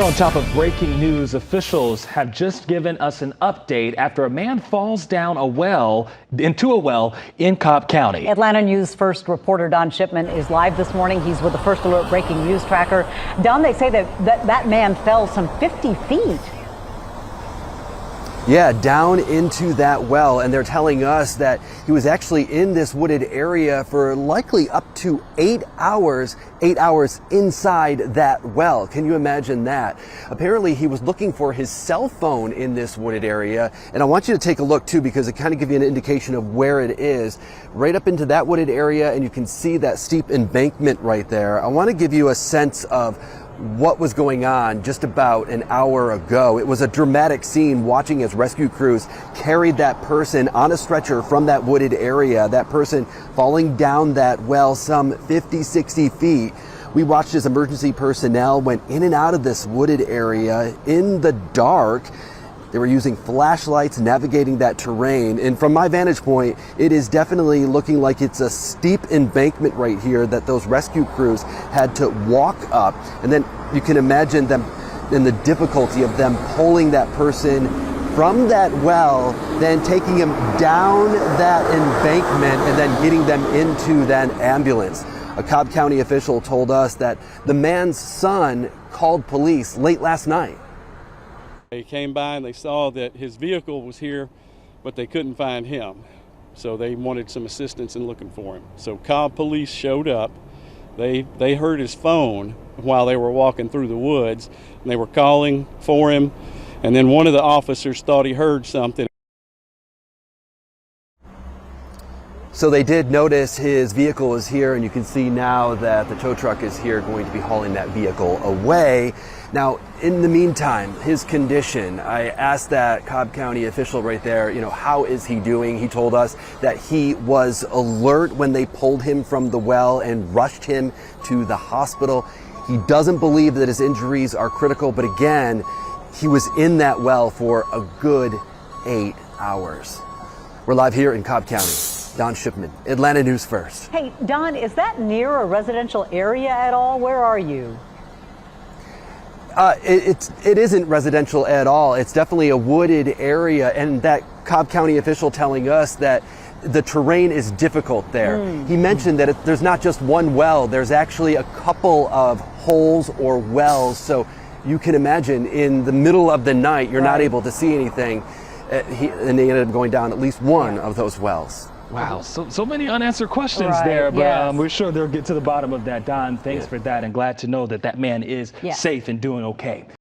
On top of breaking news, officials have just given us an update after a man falls down into a well in Cobb County. Atlanta News First reporter Don Shipman is live this morning. He's with the First Alert breaking news tracker. Don, they say that man fell some 50 feet. Yeah, down into that well, and they're telling us that he was actually in this wooded area for likely up to 8 hours inside that well. Can you imagine that? Apparently he was looking for his cell phone in this wooded area, and I want you to take a look too, because it kind of gives you an indication of where it is. Right up into that wooded area, and you can see that steep embankment right there. I want to give you a sense of what was going on just about an hour ago. It was a dramatic scene watching as rescue crews carried that person on a stretcher from that wooded area, that person falling down that well some 50, 60 feet. We watched as emergency personnel went in and out of this wooded area in the dark. They were using flashlights, navigating that terrain. And from my vantage point, it is definitely looking like it's a steep embankment right here that those rescue crews had to walk up. And then you can imagine them and the difficulty of them pulling that person from that well, then taking him down that embankment and then getting them into that ambulance. A Cobb County official told us that the man's son called police late last night. They came by and they saw that his vehicle was here, but they couldn't find him. So they wanted some assistance in looking for him. So Cobb police showed up. They heard his phone while they were walking through the woods, and they were calling for him. And then one of the officers thought he heard something. So they did notice his vehicle is here, and you can see now that the tow truck is here going to be hauling that vehicle away. Now, in the meantime, his condition, I asked that Cobb County official right there, how is he doing? He told us that he was alert when they pulled him from the well and rushed him to the hospital. He doesn't believe that his injuries are critical, but again, he was in that well for a good 8 hours. We're live here in Cobb County. Don Shipman, Atlanta News First. Hey, Don, is that near a residential area at all? Where are you? It isn't residential at all. It's definitely a wooded area, and that Cobb County official telling us that the terrain is difficult there. He mentioned that there's not just one well, there's actually a couple of holes or wells, so you can imagine in the middle of the night you're not able to see anything, and they ended up going down at least one of those wells. Wow, so many unanswered questions Right, there, but yes. we're sure they'll get to the bottom of that. Don, thanks for that, and glad to know that that man is safe and doing okay.